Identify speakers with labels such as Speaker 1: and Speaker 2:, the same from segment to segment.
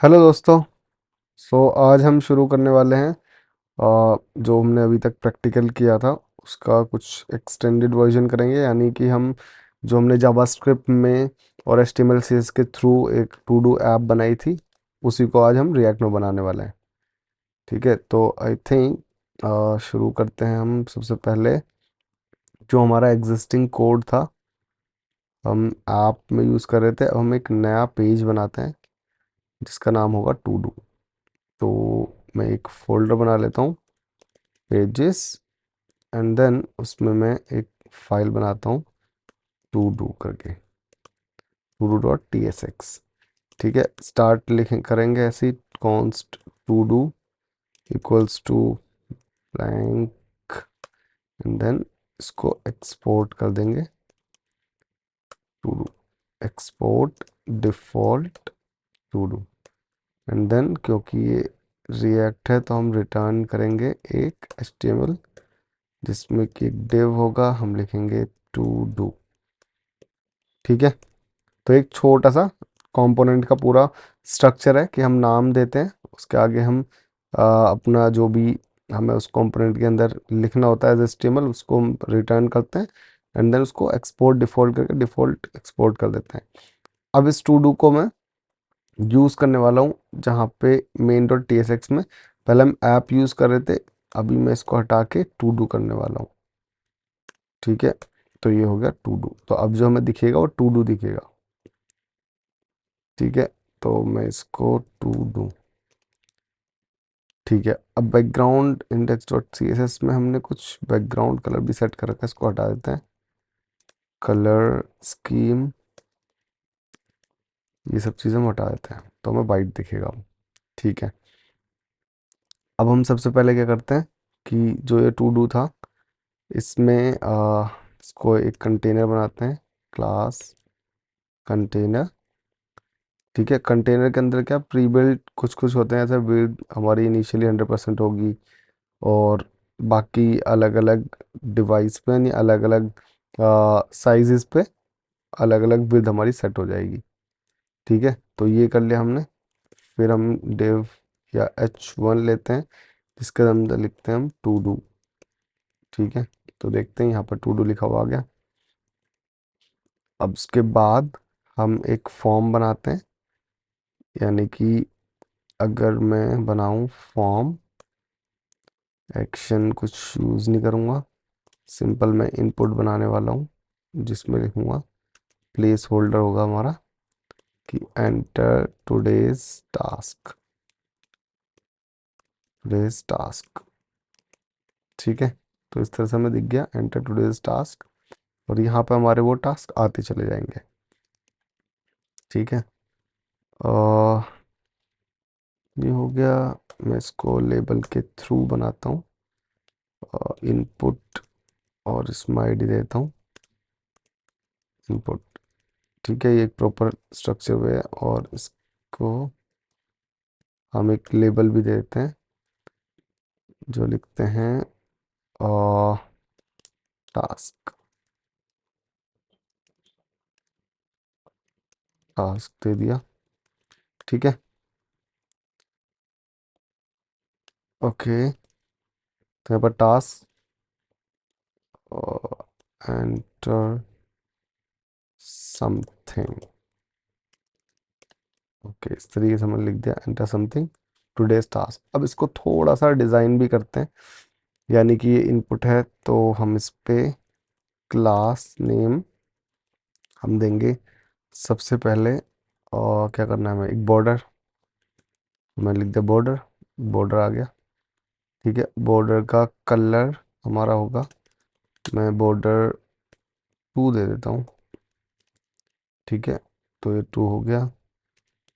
Speaker 1: Hello दोस्तों। आज हम शुरू करने वाले हैं जो हमने अभी तक प्रैक्टिकल किया था उसका कुछ एक्सटेंडेड वर्जन करेंगे, यानी कि हम जो हमने जावास्क्रिप्ट में और एचटीएमएल सीएसएस के थ्रू एक टू डू ऐप बनाई थी, उसी को आज हम रिएक्ट में बनाने वाले हैं। ठीक है, तो आई थिंक शुरू करते हैं हम। सबसे पहले जो हमारा एग्जिस्टिंग कोड था हम ऐप में यूज़ कर रहे थे, अब हम एक नया पेज बनाते हैं जिसका नाम होगा टू डू। तो मैं एक फोल्डर बना लेता हूँ, पेजेस, एंड देन उसमें मैं एक फाइल बनाता हूँ टू डू करके, to do dot T S X. ठीक है, स्टार्ट लिखें करेंगे ऐसे ही, const to do equals to blank, and then इसको एक्सपोर्ट कर देंगे to do, export default to do. And then क्योंकि ये रिएक्ट है तो हम रिटर्न करेंगे एक एचटीएमएल जिसमें कि एक डिव होगा, हम लिखेंगे टू डू। ठीक है, तो एक छोटा सा कंपोनेंट का पूरा स्ट्रक्चर है कि हम नाम देते हैं, उसके आगे हम अपना जो भी हमें उस कंपोनेंट के अंदर लिखना होता है एज एचटीएमएल उसको हम रिटर्न करते हैं, एंड देन उसको एक्सपोर्ट डिफ़ॉल्ट करके डिफ़ॉल्ट एक्सपोर्ट कर देते हैं। अब इस टू डू को मैं यूज़ करने वाला हूँ जहाँ पे main dot T S x में पहले हम ऐप यूज़ कर रहे थे, अभी मैं इसको हटा के टू डू करने वाला हूँ। ठीक है, तो ये हो गया टू डू, तो अब जो हमें दिखेगा वो टू डू दिखेगा। ठीक है, तो मैं इसको टू डू। ठीक है, अब background index dot C S S में हमने कुछ बैकग्राउंड कलर भी सेट कर रखा है, इसको हटा देते हैं। कलर स्कीम, ये सब चीज़ें हम हटा देते हैं तो हमें वाइट दिखेगा। ठीक है, अब हम सबसे पहले क्या करते हैं कि जो ये टू डू था इसमें इसको एक कंटेनर बनाते हैं, क्लास कंटेनर। ठीक है, कंटेनर के अंदर क्या प्री बिल्ट कुछ कुछ होते हैं, ऐसे बिल्ड हमारी इनिशियली 100% होगी, और बाकी अलग अलग डिवाइस पे यानी अलग अलग साइजेस पे अलग अलग विड्थ हमारी सेट हो जाएगी। ठीक है, तो ये कर लिया हमने। फिर हम डिव या h1 लेते हैं जिसके अंदर लिखते हैं हम टू डू। ठीक है, तो देखते हैं यहाँ पर टू डू लिखा हुआ आ गया। अब उसके बाद हम एक फॉर्म बनाते हैं, यानी कि अगर मैं बनाऊं फॉर्म, एक्शन कुछ यूज़ नहीं करूँगा, सिंपल मैं इनपुट बनाने वाला हूँ जिसमें लिखूँगा, प्लेस होल्डर होगा हमारा कि enter today's task, today's task. ठीक है, तो इस तरह से हमें दिख गया एंटर टुडेज टास्क, और यहाँ पे हमारे वो टास्क आते चले जाएंगे। ठीक है, और ये हो गया। मैं इसको लेबल के थ्रू बनाता हूँ, इनपुट, और इसमें आईडी देता हूँ इनपुट। ठीक है, ये एक प्रॉपर स्ट्रक्चर वे है, और इसको हम एक लेबल भी देते हैं जो लिखते हैं टास्क, टास्क दे दिया। ठीक है, ओके, तो यहाँ पर टास्क एंटर समथिंग। ओके, इस तरीके से हमने लिख दिया एंटर समथिंग टुडेज टास्क। अब इसको थोड़ा सा डिज़ाइन भी करते हैं, यानी कि ये इनपुट है तो हम इस पे क्लास नेम हम देंगे सबसे पहले, और क्या करना है हमें, एक बॉर्डर, मैं लिख दिया बॉर्डर, बॉर्डर आ गया। ठीक है, बॉर्डर का कलर हमारा होगा, मैं बॉर्डर टू दे देता हूँ। ठीक है, तो ये टू हो गया,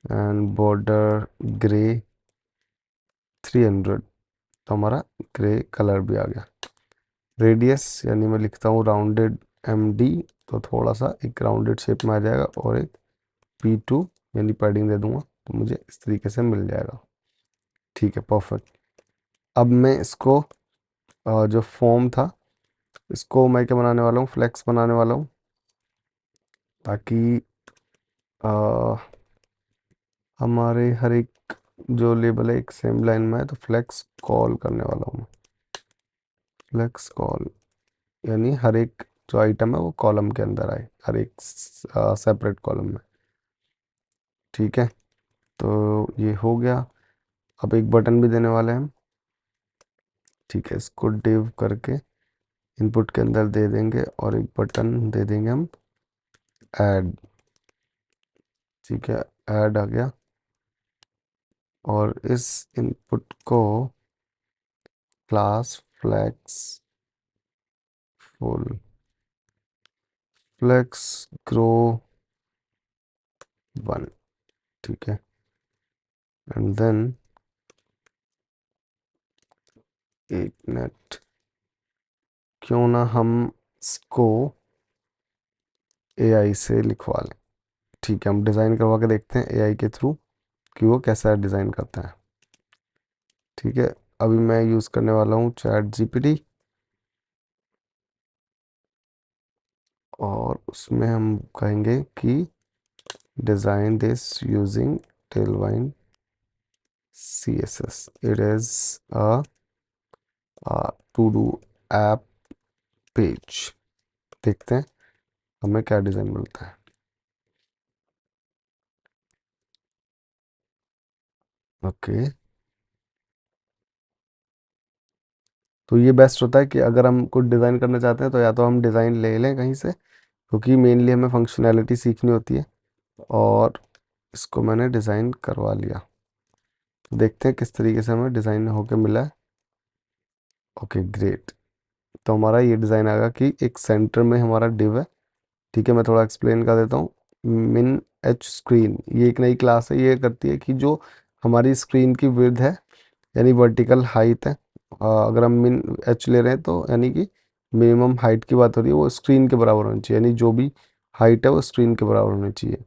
Speaker 1: एंड बॉर्डर ग्रे 300, तो हमारा ग्रे कलर भी आ गया। रेडियस यानी मैं लिखता हूँ राउंडेड MD, तो थोड़ा सा एक राउंडेड शेप में आ जाएगा, और एक P2 यानी पैडिंग दे दूंगा तो मुझे इस तरीके से मिल जाएगा। ठीक है, परफेक्ट। अब मैं इसको जो फॉर्म था इसको मैं क्या बनाने वाला हूँ, फ्लेक्स बनाने वाला हूँ, ताकि अ, हमारे हर एक जो लेबल है एक सेम लाइन में है, तो फ्लेक्स कॉल करने वाला हूँ। फ्लेक्स कॉल यानी हर एक जो आइटम है वो कॉलम के अंदर आए, हर एक सेपरेट कॉलम में। ठीक है, तो ये हो गया। अब एक बटन भी देने वाले हैं हम। ठीक है, इसको डिव करके इनपुट के अंदर दे देंगे और एक बटन दे देंगे हम ऐड। ठीक है, ऐड आ गया और इस इनपुट को class flex full flex grow 1। ठीक है, एंड देन एक मिनट, क्यों ना हम इसको एआई से लिखवा लें। ठीक है, हम डिज़ाइन करवा के देखते हैं एआई के थ्रू कि वो कैसा डिज़ाइन करता है। ठीक है, अभी मैं यूज़ करने वाला हूँ चैट जीपीटी और उसमें हम कहेंगे कि design this using Tailwind CSS। It is a to do app page. देखते हैं हमें क्या डिज़ाइन मिलता है। ओके, तो ये बेस्ट होता है कि अगर हम कुछ डिज़ाइन करना चाहते हैं तो या तो हम डिज़ाइन ले लें कहीं से, क्योंकि मेनली हमें फंक्शनैलिटी सीखनी होती है। और इसको मैंने डिज़ाइन करवा लिया, देखते हैं किस तरीके से हमें डिज़ाइन होके मिला है। ओके ग्रेट, तो हमारा ये डिज़ाइन आएगा कि एक सेंटर में हमारा डिव है। ठीक है, मैं थोड़ा एक्सप्लेन कर देता हूँ। मिन एच स्क्रीन ये एक नई क्लास है, ये करती है कि जो हमारी स्क्रीन की विड्थ है यानी वर्टिकल हाइट है, अगर हम मिन एच ले रहे हैं तो यानी कि मिनिमम हाइट की बात हो रही है, वो स्क्रीन के बराबर होनी चाहिए, यानी जो भी हाइट है वो स्क्रीन के बराबर होनी चाहिए।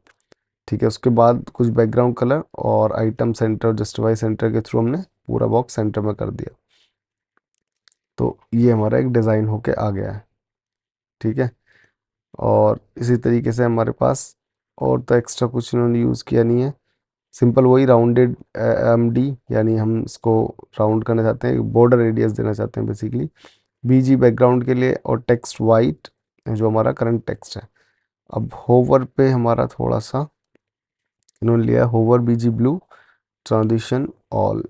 Speaker 1: ठीक है, उसके बाद कुछ बैकग्राउंड कलर और आइटम सेंटर जस्टिफाई सेंटर के थ्रू हमने पूरा बॉक्स सेंटर में कर दिया। तो ये हमारा एक डिज़ाइन होके आ गया है। ठीक है, और इसी तरीके से हमारे पास और तो एक्स्ट्रा कुछ इन्होंने यूज़ किया नहीं है। सिंपल वही राउंडेड MD, यानी हम इसको राउंड करना चाहते हैं, बॉर्डर रेडियस देना चाहते हैं बेसिकली। BG बैकग्राउंड के लिए और टेक्स्ट वाइट जो हमारा करंट टेक्स्ट है। अब होवर पे हमारा थोड़ा सा इन्होंने लिया है hover BG blue transition all.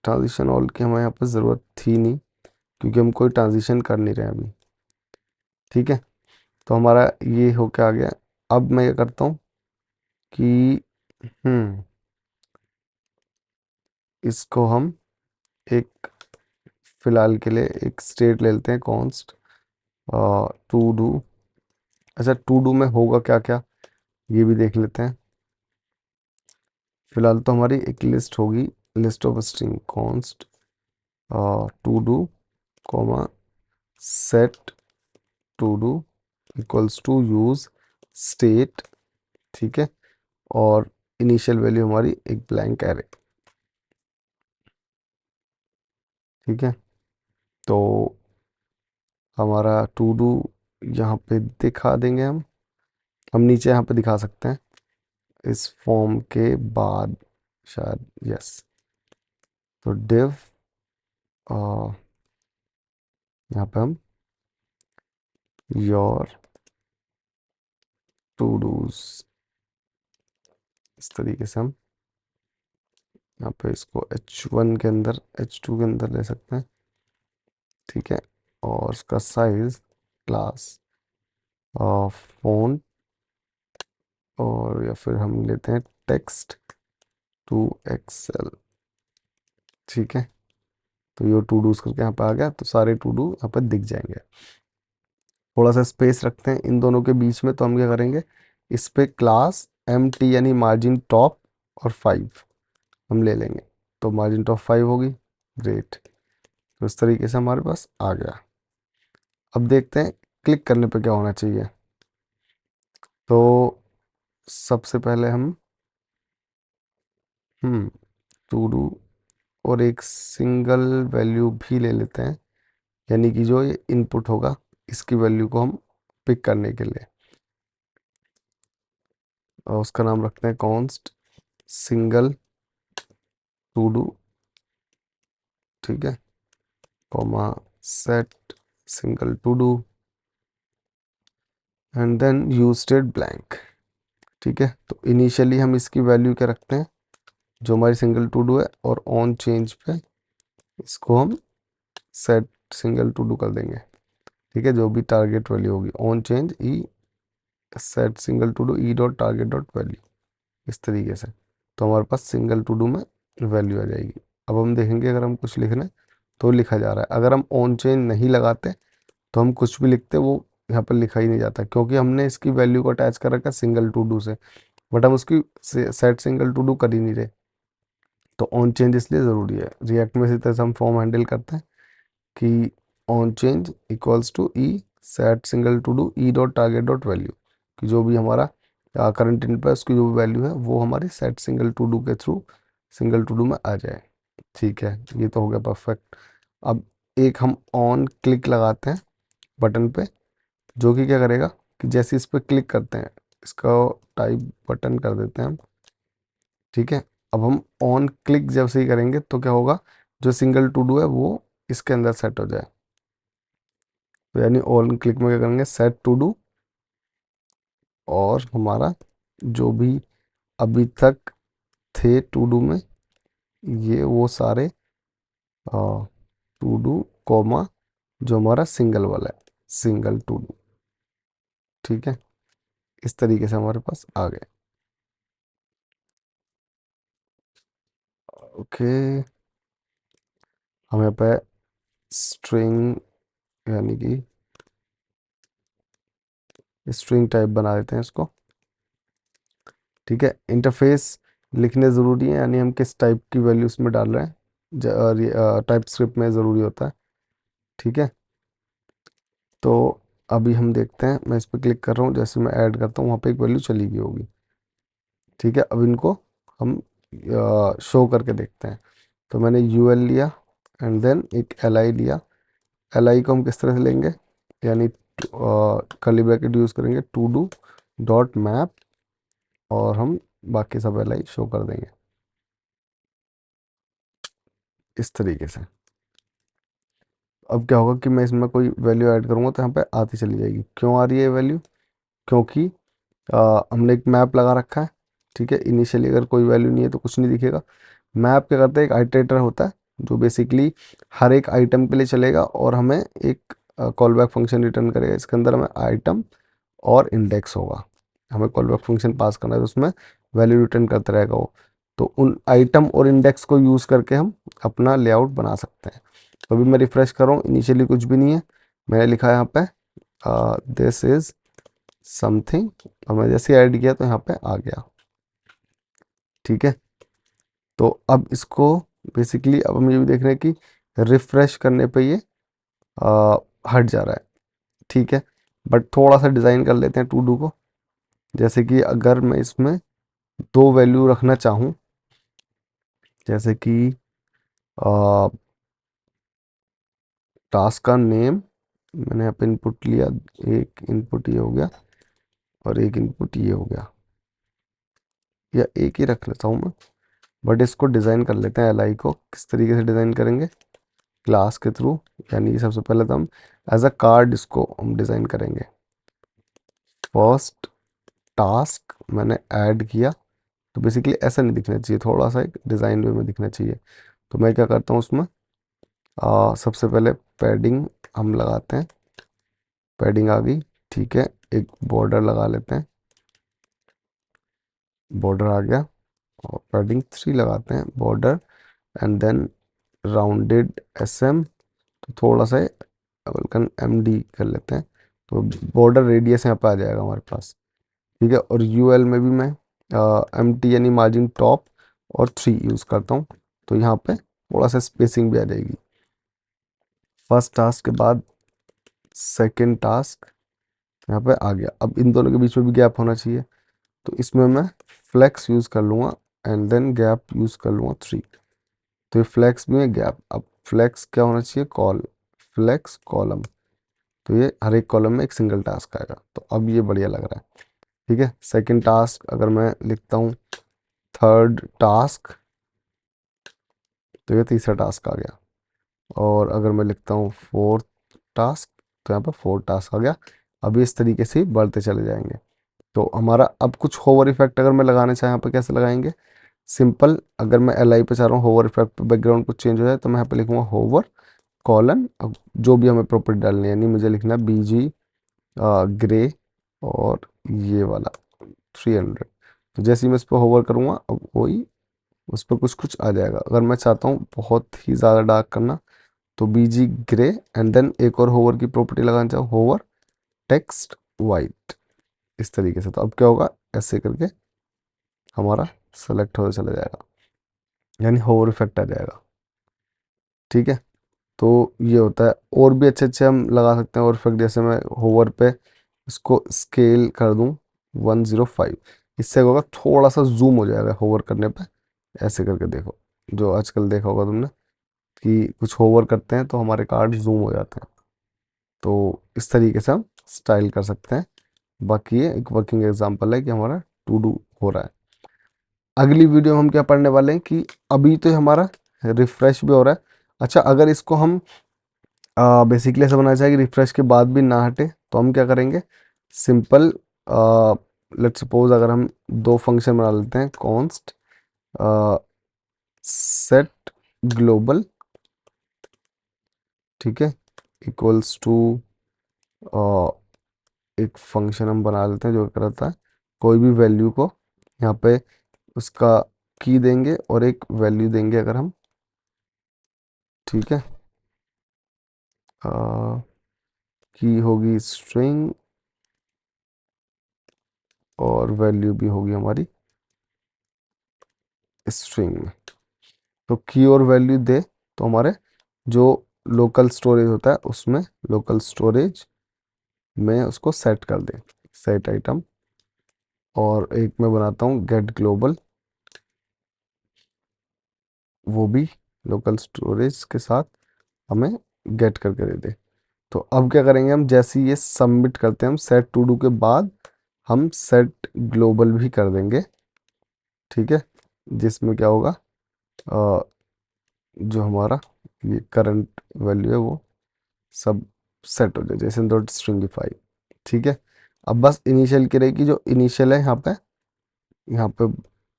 Speaker 1: Transition all की हमें यहाँ पर ज़रूरत थी नहीं, क्योंकि हम कोई ट्रांजिशन कर नहीं रहे अभी। ठीक है, तो हमारा ये होके आ गया। अब मैं ये करता हूँ कि इसको हम एक फिलहाल के लिए एक स्टेट ले लेते हैं कॉन्स्ट टू डू। अच्छा, टू डू में होगा क्या क्या ये भी देख लेते हैं। फिलहाल तो हमारी एक लिस्ट होगी, list of string const to do comma set to do equals to use state. ठीक है, और इनिशियल वैल्यू हमारी एक ब्लैंक एरे। ठीक है, तो हमारा टू डू यहाँ पे दिखा देंगे हम नीचे यहाँ पे दिखा सकते हैं इस फॉर्म के बाद शायद। यस, तो डिव यहाँ पे हम योर टू डूज इस तरीके से हम यहाँ पे इसको H1 के अंदर H2 के अंदर ले सकते हैं। ठीक है, और उसका साइज क्लास फ़ॉन्ट, और या फिर हम लेते हैं टेक्स्ट टू एक्सेल। ठीक है, तो ये टू डूज करके यहाँ पे आ गया, तो सारे टू डू यहाँ पे दिख जाएंगे। थोड़ा सा स्पेस रखते हैं इन दोनों के बीच में, तो हम क्या करेंगे, इस पे क्लास MT यानी मार्जिन टॉप और 5 हम ले लेंगे, तो मार्जिन टॉप 5 होगी। ग्रेट, तो इस तरीके से हमारे पास आ गया। अब देखते हैं क्लिक करने पे क्या होना चाहिए। तो सबसे पहले हम टू डू और एक सिंगल वैल्यू भी ले लेते हैं, यानी कि जो ये इनपुट होगा इसकी वैल्यू को हम पिक करने के लिए, और उसका नाम रखते हैं कॉन्स्ट सिंगल टू डू, ठीक है, comma set single to do and then use state blank, ठीक है। तो इनिशियली हम इसकी वैल्यू क्या रखते हैं, जो हमारी सिंगल टू डू है, और ऑन चेंज पे इसको हम सेट सिंगल टू डू कर देंगे, ठीक है, जो भी टारगेट वैल्यू होगी on change E set single to do E dot target dot value, इस तरीके से। तो हमारे पास सिंगल टू डू में वैल्यू आ जाएगी। अब हम देखेंगे अगर हम कुछ लिख रहे हैं तो लिखा जा रहा है, अगर हम ऑन चेंज नहीं लगाते तो हम कुछ भी लिखते वो यहाँ पर लिखा ही नहीं जाता, क्योंकि हमने इसकी वैल्यू को अटैच कर रखा है सिंगल टू डू से, बट हम उसकी सेट सिंगल टू डू कर ही नहीं रहे। तो ऑन चेंज इसलिए ज़रूरी है। रिएक्ट में इसी तरह से हम फॉर्म हैंडल करते हैं कि on change equals to E set single to do E dot target dot value, कि जो भी हमारा करंट इन पर उसकी जो भी वैल्यू है वो हमारी सेट सिंगल टू डू के थ्रू सिंगल टू डू में आ जाए, ठीक है। ये तो हो गया परफेक्ट। अब एक हम ऑन क्लिक लगाते हैं बटन पे, जो कि क्या करेगा कि जैसे इस पर क्लिक करते हैं इसका टाइप बटन कर देते हैं हम, ठीक है। अब हम ऑन क्लिक जब से ही करेंगे तो क्या होगा, जो सिंगल टू डू है वो इसके अंदर सेट हो जाए। तो यानी ऑन क्लिक में क्या करेंगे, सेट टू डू, और हमारा जो भी अभी तक थे टू डू में ये वो सारे टू डू कॉमा जो हमारा सिंगल वाला है सिंगल टू डू, ठीक है। इस तरीके से हमारे पास आ गए। ओके, हम यहाँ पे स्ट्रिंग यानी कि स्ट्रिंग टाइप बना देते हैं इसको, ठीक है। इंटरफेस लिखने ज़रूरी है, यानी हम किस टाइप की वैल्यू उसमें डाल रहे हैं, टाइप स्क्रिप्ट में ज़रूरी होता है, ठीक है। तो अभी हम देखते हैं, मैं इस पर क्लिक कर रहा हूँ, जैसे मैं ऐड करता हूँ वहाँ पे एक वैल्यू चली गई होगी, ठीक है। अब इनको हम शो करके देखते हैं। तो मैंने यूएल लिया एंड देन एक एल आई लिया। एल आई को हम किस तरह से लेंगे, यानी कर्ली ब्रैकेट यूज़ करेंगे टू डू डॉट मैप, और हम बाकी सब एल आई शो कर देंगे इस तरीके से। अब क्या होगा कि मैं इसमें कोई वैल्यू ऐड करूँगा तो यहाँ पे आती चली जाएगी। क्यों आ रही है वैल्यू, क्योंकि हमने एक मैप लगा रखा है, ठीक है। इनिशियली अगर कोई वैल्यू नहीं है तो कुछ नहीं दिखेगा। मैप क्या करता है, एक आइटरेटर होता है जो बेसिकली हर एक आइटम के लिए चलेगा और हमें एक कॉल बैक फंक्शन रिटर्न करेगा। इसके अंदर हमें आइटम और इंडेक्स होगा, हमें कॉल बैक फंक्शन पास करना है तो उसमें वैल्यू रिटर्न करता रहेगा वो। तो उन आइटम और इंडेक्स को यूज़ करके हम अपना लेआउट बना सकते हैं। तो अभी मैं रिफ़्रेश कर रहा हूँ, इनिशियली कुछ भी नहीं है, मैंने लिखा है यहाँ पे दिस इज़ समथिंग, और मैं जैसे ऐड किया तो यहाँ पे आ गया, ठीक है। तो अब इसको बेसिकली अब हम ये भी देख रहे हैं कि रिफ़्रेश करने पे ये आ, हट जा रहा है, ठीक है। बट थोड़ा सा डिज़ाइन कर लेते हैं टू डू को। जैसे कि अगर मैं इसमें दो वैल्यू रखना चाहूँ, जैसे कि टास्क का नेम मैंने यहाँ पे इनपुट लिया, एक इनपुट ये हो गया और एक इनपुट ये हो गया, या एक ही रख लेता हूँ मैं। बट इसको डिज़ाइन कर लेते हैं, एल आई को किस तरीके से डिज़ाइन करेंगे, क्लास के थ्रू। यानी सबसे पहले तो हम एज अ कार्ड इसको हम डिज़ाइन करेंगे। फर्स्ट टास्क मैंने ऐड किया, तो बेसिकली ऐसा नहीं दिखना चाहिए, थोड़ा सा एक डिज़ाइन वे में दिखना चाहिए। तो मैं क्या करता हूँ उसमें, सबसे पहले पैडिंग हम लगाते हैं, पैडिंग आ गई, ठीक है। एक बॉर्डर लगा लेते हैं, बॉर्डर आ गया, और पैडिंग 3 लगाते हैं border, and then rounded S M, तो थोड़ा सा बल्कन एम डी कर लेते हैं, तो बॉर्डर रेडियस यहाँ पे आ जाएगा हमारे पास, ठीक है। और यू एल में भी मैं एम टी यानी मार्जिन टॉप और 3 यूज़ करता हूँ, तो यहाँ पे थोड़ा सा स्पेसिंग भी आ जाएगी। फर्स्ट टास्क के बाद सेकेंड टास्क यहाँ पे आ गया। अब इन दोनों के बीच में भी गैप होना चाहिए, तो इसमें मैं फ्लेक्स यूज़ कर लूँगा एंड देन गैप यूज़ कर लूँगा 3। तो ये फ्लेक्स भी है गैप। अब फ्लेक्स क्या होना चाहिए, कॉल फ्लेक्स कॉलम, तो ये हर एक कॉलम में एक सिंगल टास्क आएगा। तो अब ये बढ़िया लग रहा है, ठीक है। सेकंड टास्क अगर मैं लिखता हूँ थर्ड टास्क, तो ये तीसरा टास्क आ गया। और अगर मैं लिखता हूँ फोर्थ टास्क, तो यहाँ पर फोर्थ टास्क आ गया। अभी इस तरीके से ही बढ़ते चले जाएंगे। तो हमारा अब कुछ होवर इफेक्ट अगर मैं लगाना चाहें यहाँ पर कैसे लगाएंगे, सिंपल, अगर मैं एल आई पे चाह रहा हूँ होवर इफेक्ट पे बैकग्राउंड कुछ चेंज हो जाए, तो मैं यहाँ पे लिखूंगा होवर कॉलन, अब जो भी हमें प्रॉपर्टी डालनी है, यानी मुझे लिखना है बीजी ग्रे और ये वाला 300। तो जैसे ही मैं इस पर होवर करूँगा, अब वही उस पर कुछ कुछ आ जाएगा। अगर मैं चाहता हूँ बहुत ही ज़्यादा डार्क करना, तो बीजी ग्रे एंड देन एक और होवर की प्रॉपर्टी लगाना चाहूँ, होवर टेक्स्ट वाइट, इस तरीके से। तो अब क्या होगा, ऐसे करके हमारा सेलेक्ट होता चला जाएगा, यानी होवर इफेक्ट आ जाएगा। ठीक है, तो ये होता है। और भी अच्छे अच्छे हम लगा सकते हैं और इफेक्ट, जैसे मैं होवर पे इसको स्केल कर दूं 105, इससे क्या होगा, थोड़ा सा जूम हो जाएगा होवर करने पे। ऐसे करके देखो, जो आजकल देखा होगा तुमने कि कुछ होवर करते हैं तो हमारे कार्ड जूम हो जाते हैं। तो इस तरीके से हम स्टाइल कर सकते हैं। बाकी ये एक वर्किंग एग्जांपल है कि हमारा टू डू हो रहा है। अगली वीडियो में हम क्या पढ़ने वाले हैं कि अभी तो हमारा रिफ्रेश भी हो रहा है। अच्छा, अगर इसको हम बेसिकली ऐसा बनाना चाहिए कि रिफ्रेश के बाद भी ना हटे, तो हम क्या करेंगे, सिंपल, लेट्स सपोज अगर हम दो फंक्शन बना लेते हैं, कॉन्स्ट सेट ग्लोबल, ठीक है, इक्वल्स टू एक फंक्शन हम बना लेते हैं जो करता है कोई भी वैल्यू को यहाँ पे उसका की देंगे और एक वैल्यू देंगे अगर हम, ठीक है, की होगी स्ट्रिंग और वैल्यू भी होगी हमारी स्ट्रिंग में। तो की और वैल्यू दे, तो हमारे जो लोकल स्टोरेज होता है उसमें, लोकल स्टोरेज में उसको सेट कर दे, सेट आइटम। और एक मैं बनाता हूँ गेट ग्लोबल, वो भी लोकल स्टोरेज के साथ हमें गेट करके दे दे। तो अब क्या करेंगे हम, जैसे ही ये सबमिट करते हैं हम सेट टू डू के बाद, हम सेट ग्लोबल भी कर देंगे, ठीक है, जिसमें क्या होगा, अ, जो हमारा ये करंट वैल्यू है वो सब सेट हो जाए, जैसे डॉट स्ट्रिंगिफाई। ठीक है, अब बस इनिशियल की रहेगी, जो इनिशियल है यहाँ पे, यहाँ पे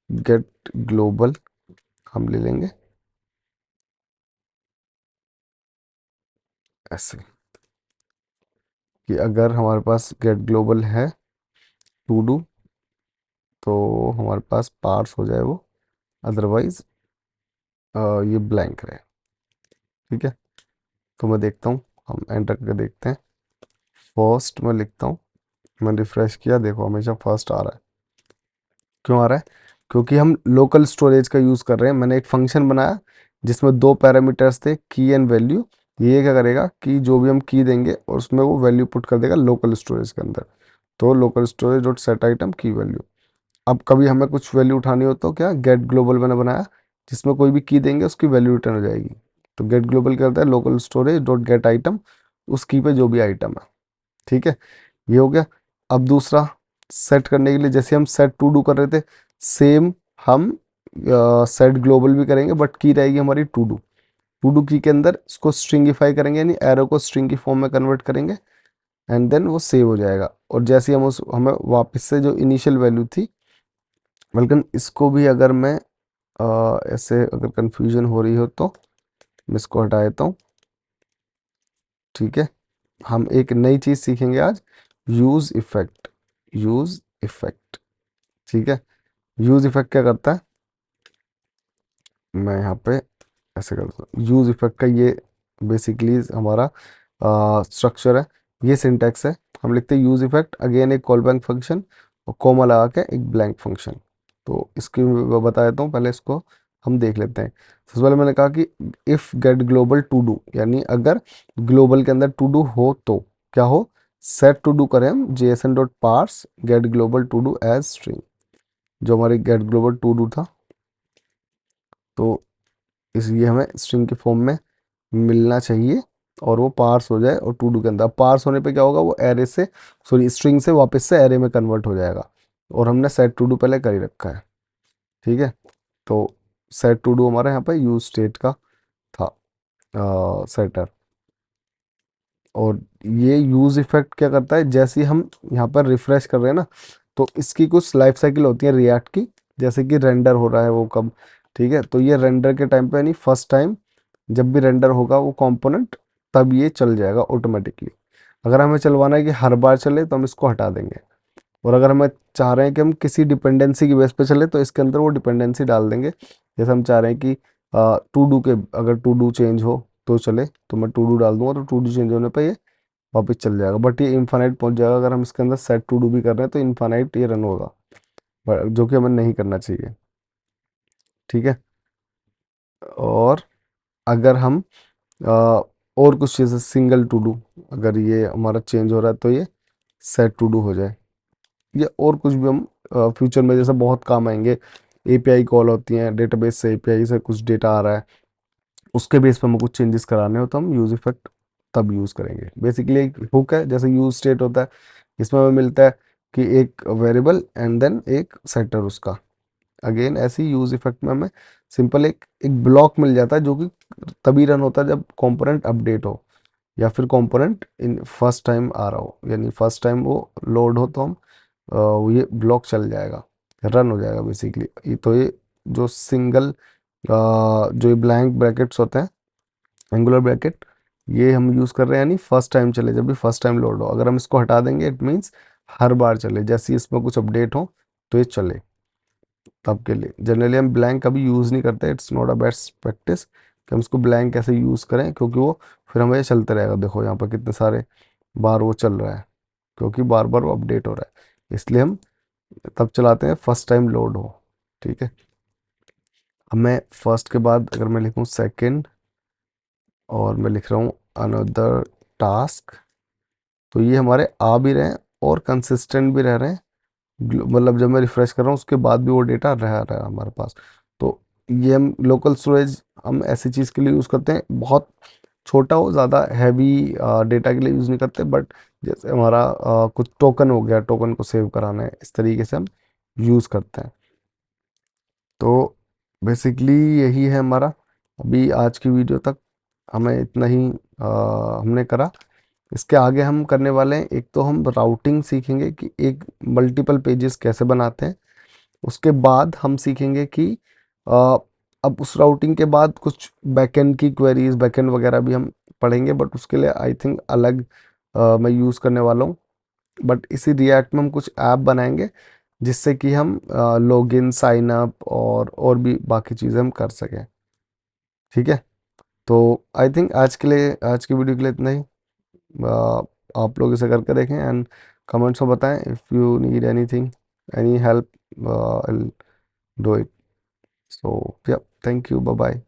Speaker 1: गेट ग्लोबल हम ले लेंगे ऐसे, कि अगर हमारे पास गेट ग्लोबल है टू डू, तो हमारे पास पार्स हो जाए वो, अदरवाइज ये ब्लैंक रहे। ठीक है, तो मैं देखता हूँ, हम एंटर करके देखते हैं। फर्स्ट मैं लिखता हूँ, मैंने रिफ्रेश किया, देखो हमेशा फर्स्ट आ रहा है। क्यों आ रहा है, क्योंकि हम लोकल स्टोरेज का यूज़ कर रहे हैं। मैंने एक फंक्शन बनाया जिसमें दो पैरामीटर्स थे, की एंड वैल्यू। ये क्या करेगा कि जो भी हम की देंगे और उसमें वो वैल्यू पुट कर देगा लोकल स्टोरेज के अंदर। तो local storage dot set item की वैल्यू। अब कभी हमें कुछ वैल्यू उठानी हो तो क्या, गेट ग्लोबल मैंने बनाया जिसमें कोई भी की देंगे उसकी वैल्यू रिटर्न हो जाएगी। तो गेट ग्लोबल क्या करता है, local storage dot gate item, उस की पे जो भी आइटम है। ठीक है, ये हो गया। अब दूसरा सेट करने के लिए, जैसे हम सेट टू डू कर रहे थे, सेम हम सेट ग्लोबल भी करेंगे, बट की रहेगी हमारी टू डू। टू डू की के अंदर इसको स्ट्रिंगिफाई करेंगे, यानी एरो को स्ट्रिंग की फॉर्म में कन्वर्ट करेंगे, एंड देन वो सेव हो जाएगा। और जैसे ही हम उस हमें वापस से जो इनिशियल वैल्यू थी, बल्कि इसको भी अगर मैं ऐसे अगर कंफ्यूजन हो रही हो तो मैं इसको हटा देता हूँ। ठीक है, हम एक नई चीज़ सीखेंगे आज, यूज़ इफेक्ट, यूज़ इफेक्ट। ठीक है, यूज़ इफेक्ट क्या करता है, मैं यहाँ पे ऐसे करता हूँ। यूज़ इफेक्ट का ये बेसिकली हमारा स्ट्रक्चर है, ये सिंटैक्स है। हम लिखते हैं यूज़ इफेक्ट, अगेन एक कॉल बैक फंक्शन और कोमा लगा के एक ब्लैंक फंक्शन। तो इसकी मैं बता देता हूँ, पहले इसको हम देख लेते हैं। सबसे पहले मैंने कहा कि if get global to do, यानी अगर ग्लोबल के अंदर टू डू हो तो क्या हो, सेट टू डू करें हम JSON dot parse get global to do as string, जो हमारी गेट ग्लोबल टू डू था। तो इसलिए हमें स्ट्रिंग के फॉर्म में मिलना चाहिए और वो पार्स हो जाए, और टू डू के अंदर पार्स होने पे क्या होगा, वो एरे से, सॉरी स्ट्रिंग से वापस से एरे में कन्वर्ट हो जाएगा। और हमने सेट टू डू पहले कर ही रखा है। ठीक है। तो सेट टू डू हमारा यहाँ पे यूज स्टेट का था सेटर। और ये यूज इफेक्ट क्या करता है, जैसे ही हम यहाँ पर रिफ्रेश कर रहे हैं ना, तो इसकी कुछ लाइफ साइकिल होती है रिएक्ट की। जैसे कि रेंडर हो रहा है वो कब, ठीक है, तो ये रेंडर के टाइम पे यानी फर्स्ट टाइम जब भी रेंडर होगा वो कंपोनेंट, तब ये चल जाएगा ऑटोमेटिकली। अगर हमें चलवाना है कि हर बार चले तो हम इसको हटा देंगे। और अगर हमें चाह रहे हैं कि हम किसी डिपेंडेंसी की बेस पे चले तो इसके अंदर वो डिपेंडेंसी डाल देंगे। जैसे हम चाह रहे हैं कि टू डू के, अगर टू डू चेंज हो तो चले, तो मैं टू डू डाल दूंगा, तो टू डू चेंज होने पर ये वापस चल जाएगा। बट ये इन्फानाइट पहुंच जाएगा। अगर हम इसके अंदर सेट टू डू भी कर रहे हैं तो इन्फानाइट ये रन होगा, जो कि हमें नहीं करना चाहिए। ठीक है। और अगर हम अ, और कुछ चीज़ें सिंगल टू डू, अगर ये हमारा चेंज हो रहा है तो ये सेट टू डू हो जाए। ये और कुछ भी हम फ्यूचर में जैसे बहुत काम आएंगे। एपीआई कॉल होती हैं, डेटाबेस से एपीआई से कुछ डेटा आ रहा है, उसके बेस पे हमें कुछ चेंजेस कराने हो तो हम यूज इफेक्ट तब यूज़ करेंगे। बेसिकली एक हुक है, जैसे यूज स्टेट होता है, इसमें हमें मिलता है कि एक वेरिएबल एंड देन एक सेटर उसका। अगेन ऐसे ही यूज इफेक्ट में हमें सिंपल एक एक ब्लॉक मिल जाता है, जो कि तभी रन होता है जब कंपोनेंट अपडेट हो, या फिर कंपोनेंट इन फर्स्ट टाइम आ रहा हो, यानी फर्स्ट टाइम वो लोड हो तो हम ये ब्लॉक चल जाएगा, रन हो जाएगा बेसिकली। तो ये जो सिंगल जो ये ब्लैंक ब्रैकेट्स होते हैं, एंगुलर ब्रैकेट, ये हम यूज़ कर रहे हैं यानी फर्स्ट टाइम चले, जब भी फर्स्ट टाइम लोड हो। अगर हम इसको हटा देंगे इट मीन्स हर बार चले, जैसे ही इसमें कुछ अपडेट हो तो ये चले, तब के लिए। जनरली हम ब्लैंक कभी यूज़ नहीं करते, it's not a best practice कि हम इसको ब्लैंक कैसे यूज़ करें, क्योंकि वो फिर हमें चलते रहेगा। देखो यहाँ पर कितने सारे बार वो चल रहा है, क्योंकि बार बार वो अपडेट हो रहा है, इसलिए हम तब चलाते हैं फर्स्ट टाइम लोड हो। ठीक है। अब मैं फर्स्ट के बाद अगर मैं लिखूँ सेकंड, और मैं लिख रहा हूँ अनदर टास्क, तो ये हमारे आ भी रहे हैं और कंसिस्टेंट भी रह रहे हैं। मतलब जब मैं रिफ्रेश कर रहा हूँ उसके बाद भी वो डेटा रह रहा है हमारे पास। तो ये हम लोकल स्टोरेज हम ऐसी चीज़ के लिए यूज़ करते हैं, बहुत छोटा हो, ज़्यादा हैवी डेटा के लिए यूज़ नहीं करते। बट जैसे हमारा कुछ टोकन हो गया, टोकन को सेव कराना है, इस तरीके से हम यूज़ करते हैं। तो बेसिकली यही है हमारा अभी आज की वीडियो तक, हमें इतना ही हमने करा। इसके आगे हम करने वाले हैं, एक तो हम राउटिंग सीखेंगे कि एक मल्टीपल पेजेस कैसे बनाते हैं। उसके बाद हम सीखेंगे कि अ, अब उस राउटिंग के बाद कुछ बैकएंड की क्वेरीज, बैकएंड वगैरह भी हम पढ़ेंगे, बट उसके लिए आई थिंक अलग मैं यूज़ करने वाला हूँ। बट इसी रिएक्ट में हम कुछ ऐप बनाएंगे जिससे कि हम लॉगिन, साइन अप और भी बाकी चीज़ें हम कर सकें। ठीक है। तो आई थिंक आज के लिए, आज की वीडियो के लिए इतना ही। आप लोग इसे करके देखें एंड कमेंट्स में बताएं if you need anything, any help, I do it. So yeah, thank you, bye bye.